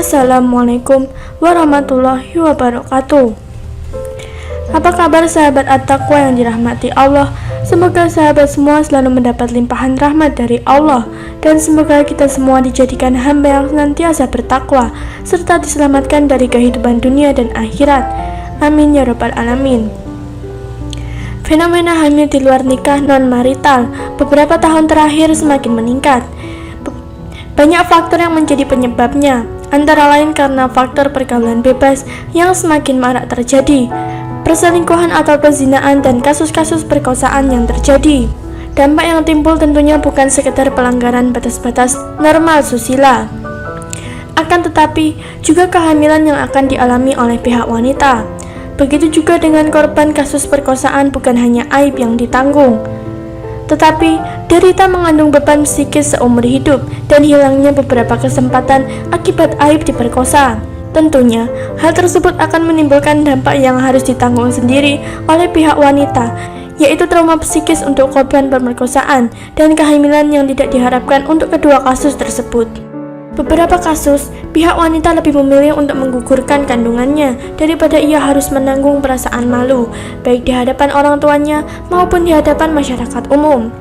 Assalamualaikum warahmatullahi wabarakatuh. Apa kabar sahabat At-Taqwa yang dirahmati Allah? Semoga sahabat semua selalu mendapat limpahan rahmat dari Allah, dan semoga kita semua dijadikan hamba yang senantiasa bertakwa serta diselamatkan dari kehidupan dunia dan akhirat. Amin ya rabbal alamin. Fenomena hamil di luar nikah non-marital beberapa tahun terakhir semakin meningkat. Banyak faktor yang menjadi penyebabnya, antara lain karena faktor pergaulan bebas yang semakin marak terjadi, perselingkuhan atau perzinaan, dan kasus-kasus perkosaan yang terjadi. Dampak yang timbul tentunya bukan sekedar pelanggaran batas-batas normal susila, akan tetapi juga kehamilan yang akan dialami oleh pihak wanita. Begitu juga dengan korban kasus perkosaan, bukan hanya aib yang ditanggung, tetapi derita mengandung beban psikis seumur hidup dan hilangnya beberapa kesempatan akibat aib diperkosa. Tentunya, hal tersebut akan menimbulkan dampak yang harus ditanggung sendiri oleh pihak wanita, yaitu trauma psikis untuk korban pemerkosaan dan kehamilan yang tidak diharapkan untuk kedua kasus tersebut. Beberapa kasus, pihak wanita lebih memilih untuk menggugurkan kandungannya daripada ia harus menanggung perasaan malu, baik di hadapan orang tuanya maupun di hadapan masyarakat umum.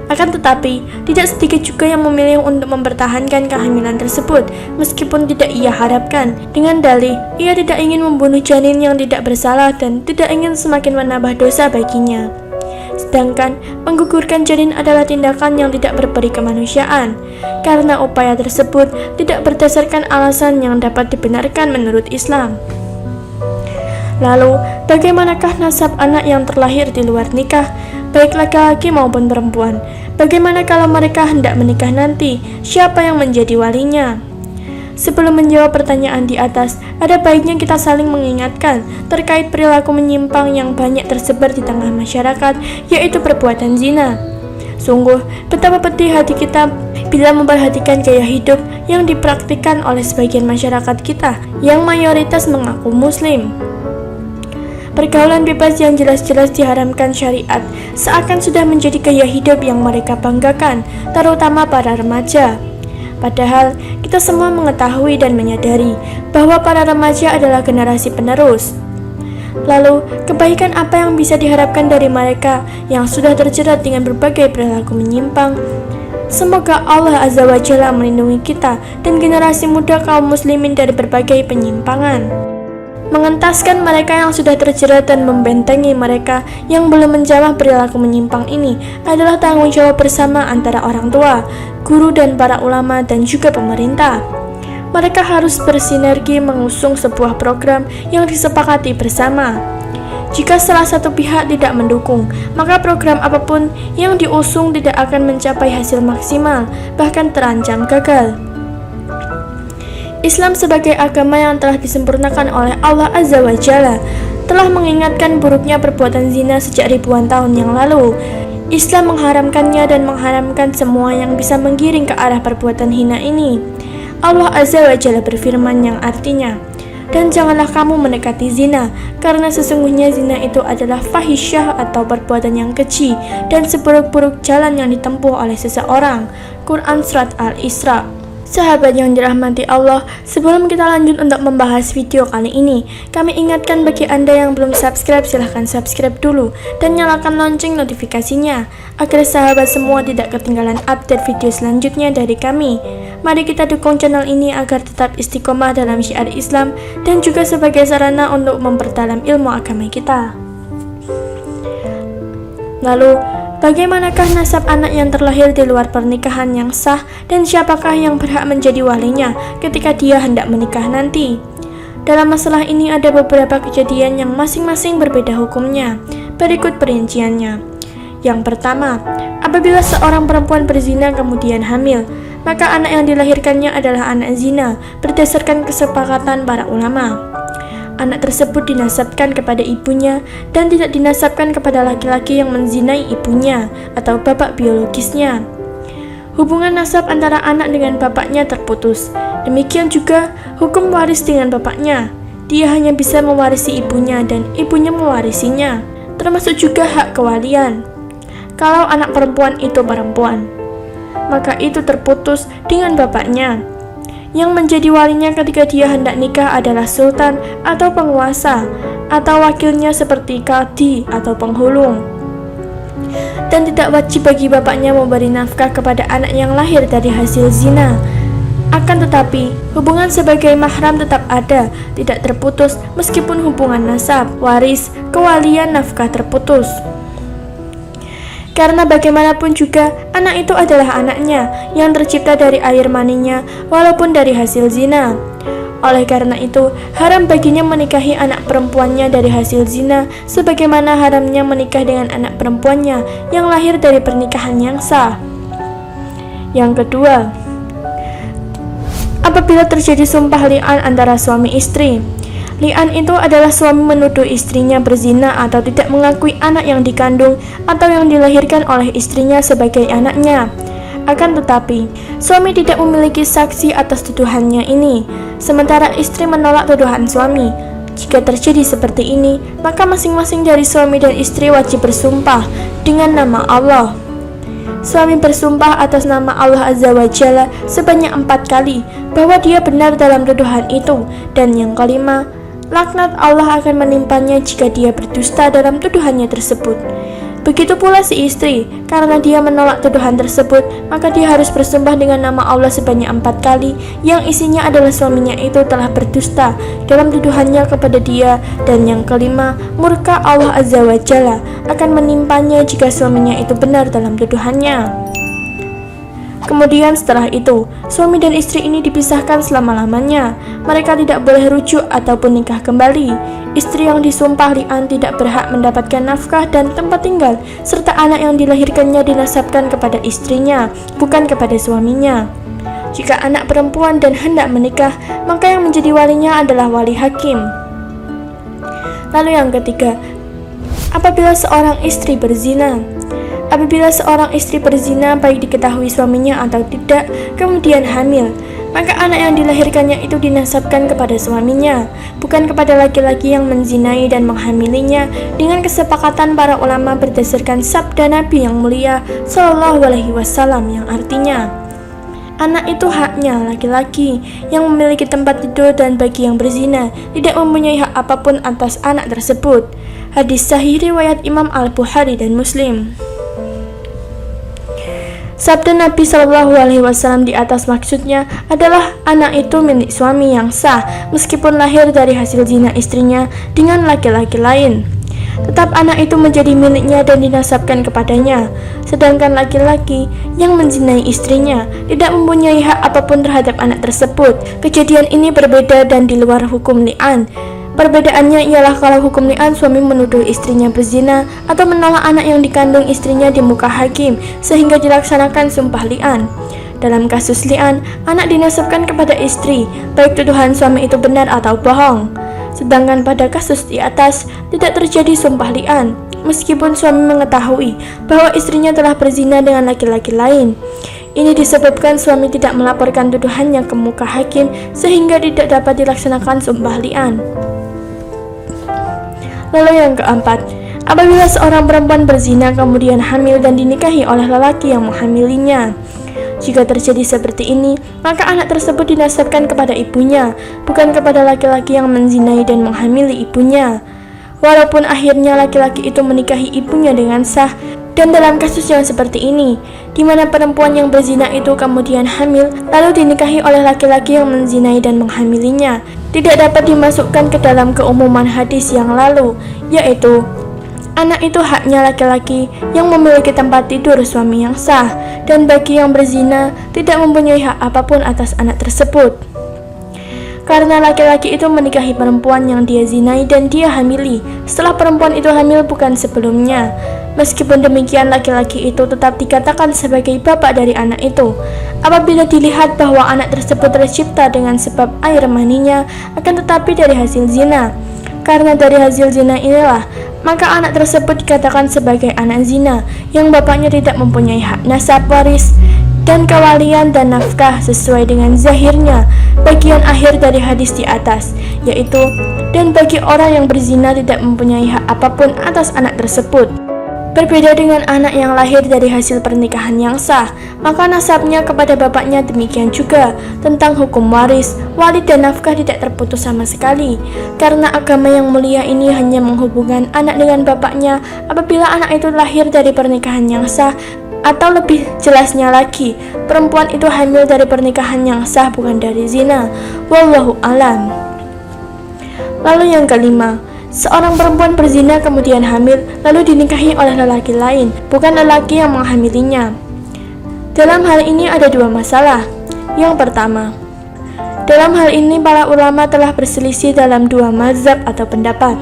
Akan tetapi, tidak sedikit juga yang memilih untuk mempertahankan kehamilan tersebut, meskipun tidak ia harapkan, dengan dalih ia tidak ingin membunuh janin yang tidak bersalah dan tidak ingin semakin menambah dosa baginya. Sedangkan menggugurkan janin adalah tindakan yang tidak berperi kemanusiaan, karena upaya tersebut tidak berdasarkan alasan yang dapat dibenarkan menurut Islam. Lalu, bagaimanakah nasab anak yang terlahir di luar nikah, baik laki-laki maupun perempuan? Bagaimana kalau mereka hendak menikah nanti? Siapa yang menjadi walinya? Sebelum menjawab pertanyaan di atas, ada baiknya kita saling mengingatkan terkait perilaku menyimpang yang banyak tersebar di tengah masyarakat, yaitu perbuatan zina. Sungguh, betapa pedih hati kita bila memperhatikan gaya hidup yang dipraktikkan oleh sebagian masyarakat kita yang mayoritas mengaku muslim. Pergaulan bebas yang jelas-jelas diharamkan syariat seakan sudah menjadi gaya hidup yang mereka banggakan, terutama para remaja. Padahal, kita semua mengetahui dan menyadari bahwa para remaja adalah generasi penerus. Lalu, kebaikan apa yang bisa diharapkan dari mereka yang sudah terjerat dengan berbagai perilaku menyimpang? Semoga Allah Azza wa Jalla melindungi kita dan generasi muda kaum muslimin dari berbagai penyimpangan. Mengentaskan mereka yang sudah terjerat dan membentengi mereka yang belum menjamah perilaku menyimpang ini adalah tanggung jawab bersama antara orang tua, guru dan para ulama dan juga pemerintah. Mereka harus bersinergi mengusung sebuah program yang disepakati bersama. Jika salah satu pihak tidak mendukung, maka program apapun yang diusung tidak akan mencapai hasil maksimal, bahkan terancam gagal. Islam sebagai agama yang telah disempurnakan oleh Allah Azza wa Jalla telah mengingatkan buruknya perbuatan zina sejak ribuan tahun yang lalu. Islam mengharamkannya dan mengharamkan semua yang bisa menggiring ke arah perbuatan hina ini. Allah Azza wa Jalla berfirman yang artinya, "Dan janganlah kamu mendekati zina, karena sesungguhnya zina itu adalah fahisyah atau perbuatan yang keji dan seburuk-buruk jalan yang ditempuh oleh seseorang." Quran Surat Al-Isra. Sahabat yang dirahmati Allah, sebelum kita lanjut untuk membahas video kali ini, kami ingatkan bagi Anda yang belum subscribe, silahkan subscribe dulu dan nyalakan lonceng notifikasinya agar sahabat semua tidak ketinggalan update video selanjutnya dari kami. Mari kita dukung channel ini agar tetap istiqomah dalam syiar Islam dan juga sebagai sarana untuk memperdalam ilmu agama kita. Lalu, bagaimanakah nasab anak yang terlahir di luar pernikahan yang sah dan siapakah yang berhak menjadi walinya ketika dia hendak menikah nanti? Dalam masalah ini ada beberapa kejadian yang masing-masing berbeda hukumnya. Berikut perinciannya. Yang pertama, apabila seorang perempuan berzina kemudian hamil, maka anak yang dilahirkannya adalah anak zina berdasarkan kesepakatan para ulama. Anak tersebut dinasabkan kepada ibunya dan tidak dinasabkan kepada laki-laki yang menzinai ibunya atau bapak biologisnya. Hubungan nasab antara anak dengan bapaknya terputus. Demikian juga hukum waris dengan bapaknya. Dia hanya bisa mewarisi ibunya dan ibunya mewarisinya, termasuk juga hak kewalian. Kalau anak perempuan itu perempuan, maka itu terputus dengan bapaknya. yang menjadi walinya ketika dia hendak nikah adalah sultan atau penguasa, atau wakilnya seperti qadhi atau penghulung. Dan tidak wajib bagi bapaknya memberi nafkah kepada anak yang lahir dari hasil zina. Akan tetapi, hubungan sebagai mahram tetap ada, tidak terputus meskipun hubungan nasab, waris, kewalian, nafkah terputus. Karena bagaimanapun juga, anak itu adalah anaknya yang tercipta dari air maninya walaupun dari hasil zina. Oleh karena itu, haram baginya menikahi anak perempuannya dari hasil zina, sebagaimana haramnya menikah dengan anak perempuannya yang lahir dari pernikahan yang sah. Yang kedua, apabila terjadi sumpah li'an antara suami istri. Li'an itu adalah suami menuduh istrinya berzina atau tidak mengakui anak yang dikandung atau yang dilahirkan oleh istrinya sebagai anaknya. Akan tetapi, suami tidak memiliki saksi atas tuduhannya ini, sementara istri menolak tuduhan suami. Jika terjadi seperti ini, maka masing-masing dari suami dan istri wajib bersumpah dengan nama Allah. Suami bersumpah atas nama Allah Azza wa Jalla sebanyak 4 kali bahwa dia benar dalam tuduhan itu, dan yang kelima, laknat Allah akan menimpanya jika dia berdusta dalam tuduhannya tersebut. Begitu pula si istri, karena dia menolak tuduhan tersebut, maka dia harus bersumpah dengan nama Allah sebanyak 4 kali, yang isinya adalah suaminya itu telah berdusta dalam tuduhannya kepada dia, dan yang kelima, murka Allah Azza wa Jalla akan menimpanya jika suaminya itu benar dalam tuduhannya. Kemudian setelah itu, suami dan istri ini dipisahkan selama-lamanya. Mereka tidak boleh rujuk ataupun nikah kembali. Istri yang disumpah li'an tidak berhak mendapatkan nafkah dan tempat tinggal, serta anak yang dilahirkannya dinasabkan kepada istrinya, bukan kepada suaminya. Jika anak perempuan dan hendak menikah, maka yang menjadi walinya adalah wali hakim. Lalu yang ketiga, apabila seorang istri berzina. Apabila seorang istri berzina baik diketahui suaminya atau tidak, kemudian hamil, maka anak yang dilahirkannya itu dinasabkan kepada suaminya, bukan kepada laki-laki yang menzinai dan menghamilinya, dengan kesepakatan para ulama berdasarkan sabda Nabi yang mulia Shallallahu Alaihi Wasallam yang artinya, anak itu haknya laki-laki yang memiliki tempat tidur, dan bagi yang berzina tidak mempunyai hak apapun atas anak tersebut. Hadis sahih riwayat Imam Al-Bukhari dan Muslim. Sabda Nabi Shallallahu Alaihi Wasallam di atas maksudnya adalah anak itu milik suami yang sah meskipun lahir dari hasil zina istrinya dengan laki-laki lain. Tetap anak itu menjadi miliknya dan dinasabkan kepadanya, sedangkan laki-laki yang menzinai istrinya tidak mempunyai hak apapun terhadap anak tersebut. Kejadian ini berbeda dan di luar hukum li'an. Perbedaannya ialah kalau hukum li'an suami menuduh istrinya berzina atau menolak anak yang dikandung istrinya di muka hakim sehingga dilaksanakan sumpah li'an. Dalam kasus li'an, anak dinasabkan kepada istri, baik tuduhan suami itu benar atau bohong. Sedangkan pada kasus di atas tidak terjadi sumpah li'an, meskipun suami mengetahui bahwa istrinya telah berzina dengan laki-laki lain. Ini disebabkan suami tidak melaporkan tuduhannya ke muka hakim sehingga tidak dapat dilaksanakan sumpah li'an. Lalu yang keempat, apabila seorang perempuan berzina kemudian hamil dan dinikahi oleh lelaki yang menghamilinya. Jika terjadi seperti ini, maka anak tersebut dinasabkan kepada ibunya, bukan kepada laki-laki yang menzinai dan menghamili ibunya. Walaupun akhirnya laki-laki itu menikahi ibunya dengan sah, dan dalam kasus yang seperti ini, di mana perempuan yang berzina itu kemudian hamil, lalu dinikahi oleh laki-laki yang menzinai dan menghamilinya, tidak dapat dimasukkan ke dalam keumuman hadis yang lalu, yaitu anak itu haknya laki-laki yang memiliki tempat tidur suami yang sah, dan bagi yang berzina tidak mempunyai hak apapun atas anak tersebut. Karena laki-laki itu menikahi perempuan yang dia zinai dan dia hamili setelah perempuan itu hamil, bukan sebelumnya. Meskipun demikian, laki-laki itu tetap dikatakan sebagai bapak dari anak itu apabila dilihat bahwa anak tersebut tercipta dengan sebab air maninya, akan tetapi dari hasil zina. Karena dari hasil zina inilah, maka anak tersebut dikatakan sebagai anak zina yang bapaknya tidak mempunyai hak nasab, waris, dan kewalian dan nafkah sesuai dengan zahirnya bagian akhir dari hadis di atas, yaitu, dan bagi orang yang berzina tidak mempunyai hak apapun atas anak tersebut. Berbeda dengan anak yang lahir dari hasil pernikahan yang sah, maka nasabnya kepada bapaknya demikian juga. Tentang hukum waris, wali dan nafkah tidak terputus sama sekali. Karena agama yang mulia ini hanya menghubungkan anak dengan bapaknya apabila anak itu lahir dari pernikahan yang sah, atau lebih jelasnya lagi, perempuan itu hamil dari pernikahan yang sah bukan dari zina. Wallahu alam. Lalu yang kelima, seorang perempuan berzina kemudian hamil lalu dinikahi oleh lelaki lain, bukan lelaki yang menghamilinya. Dalam hal ini ada dua masalah. Yang pertama, dalam hal ini para ulama telah berselisih dalam dua mazhab atau pendapat.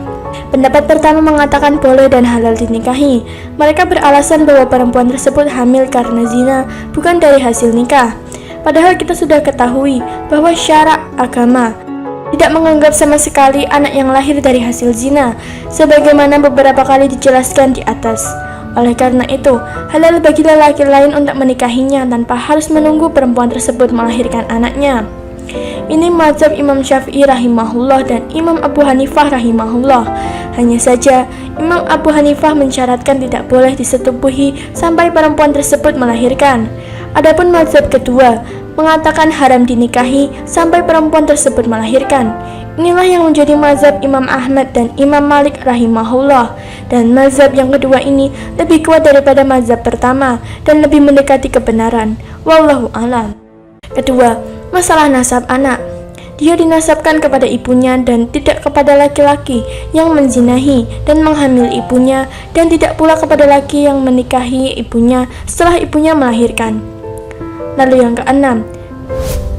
Pendapat pertama mengatakan boleh dan halal dinikahi. Mereka beralasan bahwa perempuan tersebut hamil karena zina, bukan dari hasil nikah. Padahal kita sudah ketahui bahwa syarak agama tidak menganggap sama sekali anak yang lahir dari hasil zina, sebagaimana beberapa kali dijelaskan di atas. Oleh karena itu, halal bagi lelaki lain untuk menikahinya tanpa harus menunggu perempuan tersebut melahirkan anaknya. Ini mazhab Imam Syafi'i rahimahullah dan Imam Abu Hanifah rahimahullah. Hanya saja, Imam Abu Hanifah mensyaratkan tidak boleh disetubuhi sampai perempuan tersebut melahirkan. Adapun mazhab kedua mengatakan haram dinikahi sampai perempuan tersebut melahirkan. Inilah yang menjadi mazhab Imam Ahmad dan Imam Malik rahimahullah. Dan mazhab yang kedua ini lebih kuat daripada mazhab pertama dan lebih mendekati kebenaran. Wallahu alam. Kedua, masalah nasab anak. Dia dinasabkan kepada ibunya dan tidak kepada laki-laki yang menzinahi dan menghamil ibunya, dan tidak pula kepada laki yang menikahi ibunya setelah ibunya melahirkan. Lalu yang keenam,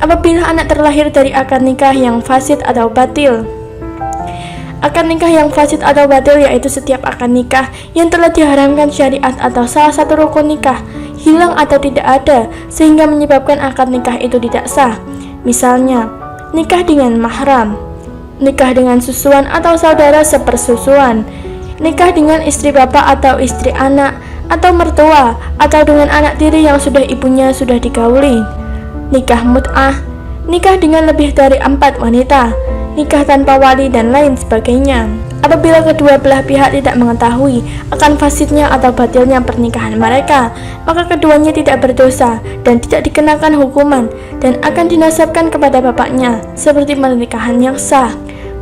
apabila anak terlahir dari akad nikah yang fasid atau batil. Akad nikah yang fasid atau batil yaitu setiap akad nikah yang telah diharamkan syariat atau salah satu rukun nikah hilang atau tidak ada sehingga menyebabkan akad nikah itu tidak sah. Misalnya, nikah dengan mahram, nikah dengan susuan atau saudara sepersusuan, nikah dengan istri bapak atau istri anak atau mertua, atau dengan anak tiri yang sudah ibunya sudah digauli, nikah mut'ah, nikah dengan lebih dari 4 wanita, nikah tanpa wali dan lain sebagainya. Apabila kedua belah pihak tidak mengetahui akan fasidnya atau batilnya pernikahan mereka, maka keduanya tidak berdosa dan tidak dikenakan hukuman dan akan dinasabkan kepada bapaknya seperti pernikahan yang sah.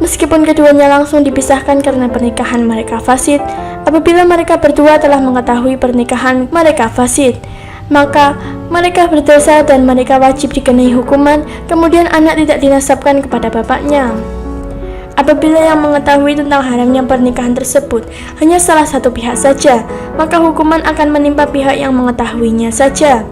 Meskipun keduanya langsung dipisahkan karena pernikahan mereka fasid, apabila mereka berdua telah mengetahui pernikahan mereka fasid, maka mereka berdosa dan mereka wajib dikenai hukuman, kemudian anak tidak dinasabkan kepada bapaknya. Apabila yang mengetahui tentang haramnya pernikahan tersebut hanya salah satu pihak saja, maka hukuman akan menimpa pihak yang mengetahuinya saja.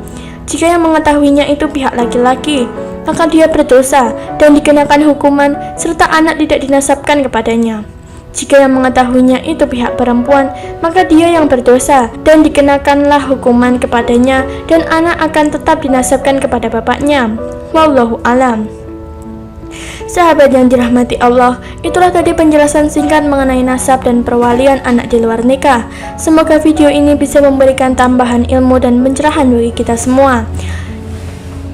Jika yang mengetahuinya itu pihak laki-laki, maka dia berdosa dan dikenakan hukuman serta anak tidak dinasabkan kepadanya. Jika yang mengetahuinya itu pihak perempuan, maka dia yang berdosa dan dikenakanlah hukuman kepadanya dan anak akan tetap dinasabkan kepada bapaknya. Wallahu alam. Sahabat yang dirahmati Allah, itulah tadi penjelasan singkat mengenai nasab dan perwalian anak di luar nikah. Semoga video ini bisa memberikan tambahan ilmu dan pencerahan bagi kita semua.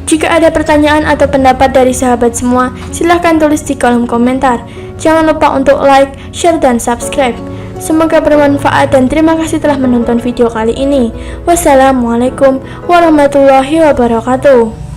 Jika ada pertanyaan atau pendapat dari sahabat semua, silahkan tulis di kolom komentar. Jangan lupa untuk like, share, dan subscribe. Semoga bermanfaat dan terima kasih telah menonton video kali ini. Wassalamualaikum warahmatullahi wabarakatuh.